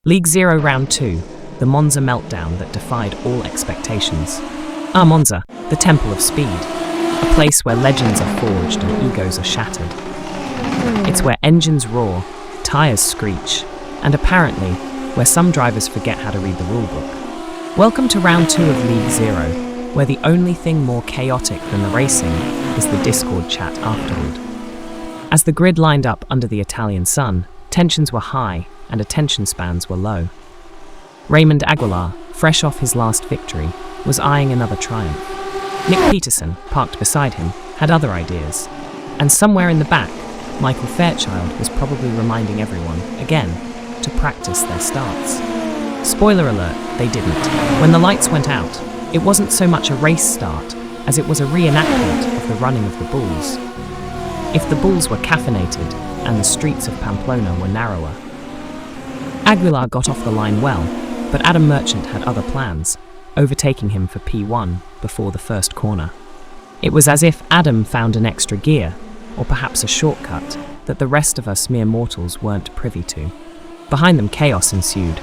League 0 Round 2, the Monza meltdown that defied all expectations. Monza, the temple of speed, a place where legends are forged and egos are shattered. It's where engines roar, tyres screech, and apparently, where some drivers forget how to read the rulebook. Welcome to Round 2 of League 0, where the only thing more chaotic than the racing is the Discord chat afterward. As the grid lined up under the Italian sun, tensions were high and attention spans were low. Raymond Aguilar, fresh off his last victory, was eyeing another triumph. Nick Peterson, parked beside him, had other ideas. And somewhere in the back, Michael Fairchild was probably reminding everyone, again, to practice their starts. Spoiler alert, they didn't. When the lights went out, it wasn't so much a race start as it was a reenactment of the running of the bulls. If the bulls were caffeinated and the streets of Pamplona were narrower. Aguilar got off the line well, but Adam Merchant had other plans, overtaking him for P1 before the first corner. It was as if Adam found an extra gear, or perhaps a shortcut, that the rest of us mere mortals weren't privy to. Behind them, chaos ensued.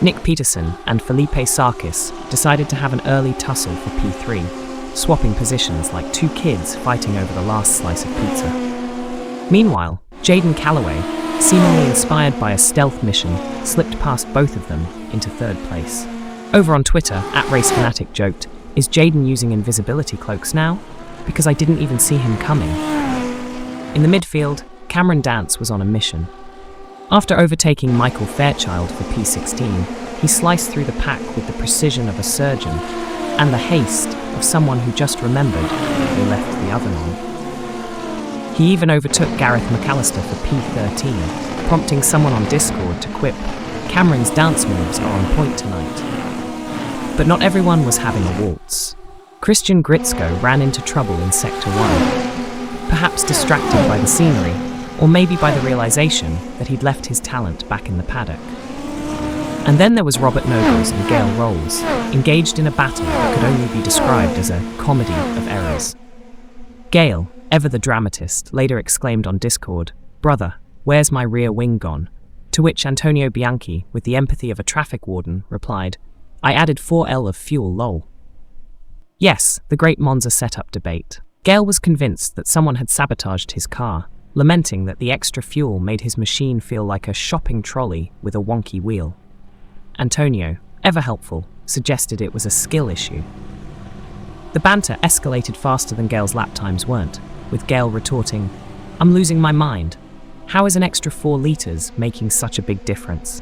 Nick Peterson and Felipe Sarkis decided to have an early tussle for P3, swapping positions like two kids fighting over the last slice of pizza. Meanwhile, Jaden Calloway, seemingly inspired by a stealth mission, slipped past both of them into third place. Over on Twitter, @RaceFanatic joked, "Is Jaden using invisibility cloaks now? Because I didn't even see him coming." In the midfield, Cameron Dance was on a mission. After overtaking Michael Fairchild for P16, he sliced through the pack with the precision of a surgeon and the haste of someone who just remembered they left the oven on. He even overtook Gareth McAllister for P13, prompting someone on Discord to quip, "Cameron's dance moves are on point tonight." But not everyone was having a waltz. Christian Gritzko ran into trouble in Sector 1, perhaps distracted by the scenery, or maybe by the realization that he'd left his talent back in the paddock. And then there was Robert Nobles and Gail Rolls, engaged in a battle that could only be described as a comedy of errors. Gail, ever the dramatist, later exclaimed on Discord, "Brother, where's my rear wing gone?" To which Antonio Bianchi, with the empathy of a traffic warden, replied, "I added 4L of fuel, lol." Yes, the great Monza setup debate. Gail was convinced that someone had sabotaged his car, lamenting that the extra fuel made his machine feel like a shopping trolley with a wonky wheel. Antonio, ever helpful, suggested it was a skill issue. The banter escalated faster than Gail's lap times weren't, with Gail retorting, "I'm losing my mind. How is an extra 4 litres making such a big difference?"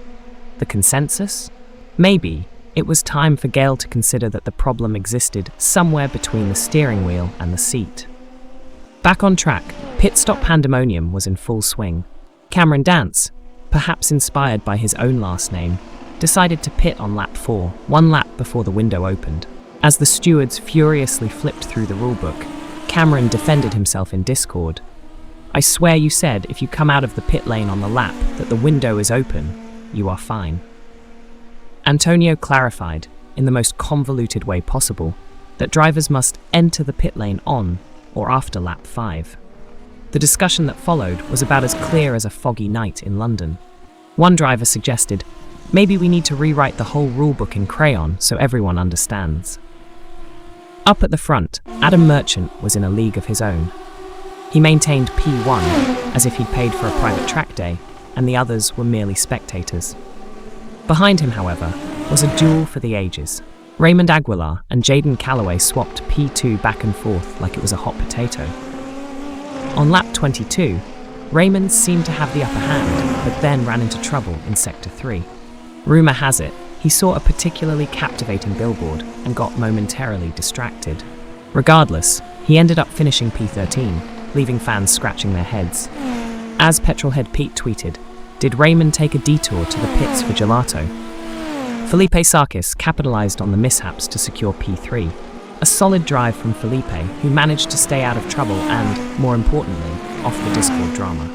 The consensus? Maybe it was time for Gail to consider that the problem existed somewhere between the steering wheel and the seat. Back on track, pit stop pandemonium was in full swing. Cameron Dance, perhaps inspired by his own last name, decided to pit on lap 4, 1 lap before the window opened. As the stewards furiously flipped through the rulebook, Cameron defended himself in Discord. "I swear you said if you come out of the pit lane on the lap that the window is open, you are fine." Antonio clarified, in the most convoluted way possible, that drivers must enter the pit lane on or after lap 5. The discussion that followed was about as clear as a foggy night in London. One driver suggested, "Maybe we need to rewrite the whole rulebook in crayon so everyone understands." Up at the front, Adam Merchant was in a league of his own. He maintained P1 as if he'd paid for a private track day, and the others were merely spectators. Behind him, however, was a duel for the ages. Raymond Aguilar and Jaden Calloway swapped P2 back and forth like it was a hot potato. On lap 22, Raymond seemed to have the upper hand, but then ran into trouble in Sector 3. Rumour has it, he saw a particularly captivating billboard and got momentarily distracted. Regardless, he ended up finishing P13, leaving fans scratching their heads. As Petrolhead Pete tweeted, "Did Raymond take a detour to the pits for gelato?" Felipe Sarkis capitalised on the mishaps to secure P3. A solid drive from Felipe, who managed to stay out of trouble and, more importantly, off the Discord drama.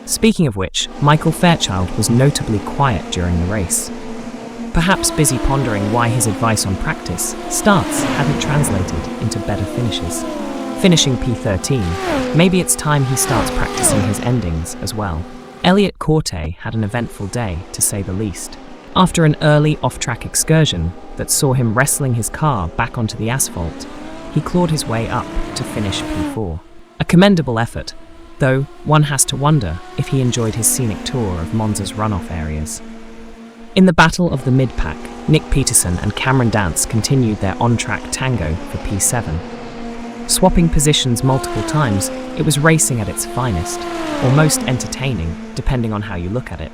Speaking of which, Michael Fairchild was notably quiet during the race. Perhaps busy pondering why his advice on practice starts hadn't translated into better finishes. Finishing P13, maybe it's time he starts practicing his endings as well. Elliot Corte had an eventful day, to say the least. After an early off-track excursion that saw him wrestling his car back onto the asphalt, he clawed his way up to finish P4. A commendable effort, though one has to wonder if he enjoyed his scenic tour of Monza's runoff areas. In the battle of the mid-pack, Nick Peterson and Cameron Dance continued their on-track tango for P7. Swapping positions multiple times, it was racing at its finest, or most entertaining, depending on how you look at it.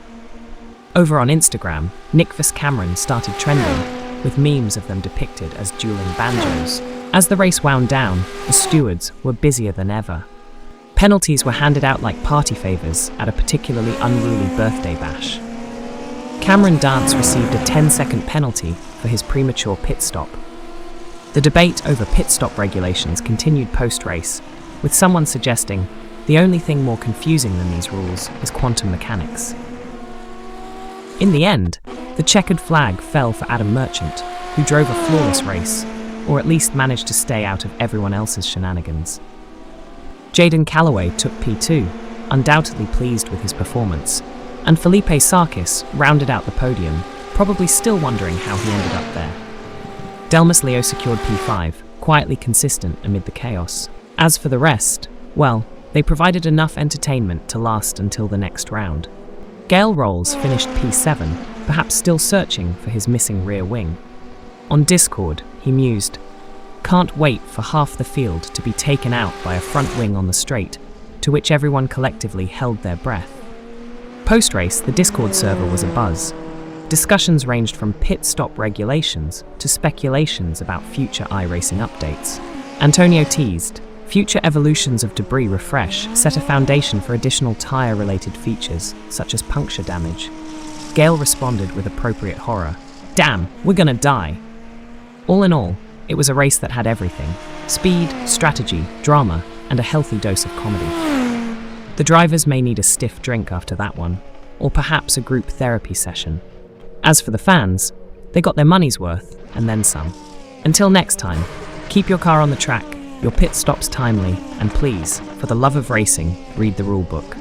Over on Instagram, Nick vs Cameron started trending, with memes of them depicted as dueling banjos. As the race wound down, the stewards were busier than ever. Penalties were handed out like party favours at a particularly unruly birthday bash. Cameron Dance received a 10-second penalty for his premature pit stop. The debate over pit stop regulations continued post-race, with someone suggesting the only thing more confusing than these rules is quantum mechanics. In the end, the checkered flag fell for Adam Merchant, who drove a flawless race, or at least managed to stay out of everyone else's shenanigans. Jaden Calloway took P2, undoubtedly pleased with his performance, and Felipe Sarkis rounded out the podium, probably still wondering how he ended up there. Delmas Leo secured P5, quietly consistent amid the chaos. As for the rest, well, they provided enough entertainment to last until the next round. Gail Rolls finished P7, perhaps still searching for his missing rear wing. On Discord, he mused, "Can't wait for half the field to be taken out by a front wing on the straight," to which everyone collectively held their breath. Post-race, the Discord server was abuzz. Discussions ranged from pit stop regulations to speculations about future iRacing updates. Antonio teased, "Future evolutions of debris refresh set a foundation for additional tyre-related features, such as puncture damage." Gale responded with appropriate horror, "Damn, we're gonna die." All in all, it was a race that had everything: speed, strategy, drama, and a healthy dose of comedy. The drivers may need a stiff drink after that one, or perhaps a group therapy session. As for the fans, they got their money's worth, and then some. Until next time, keep your car on the track, your pit stops timely, and please, for the love of racing, read the rule book.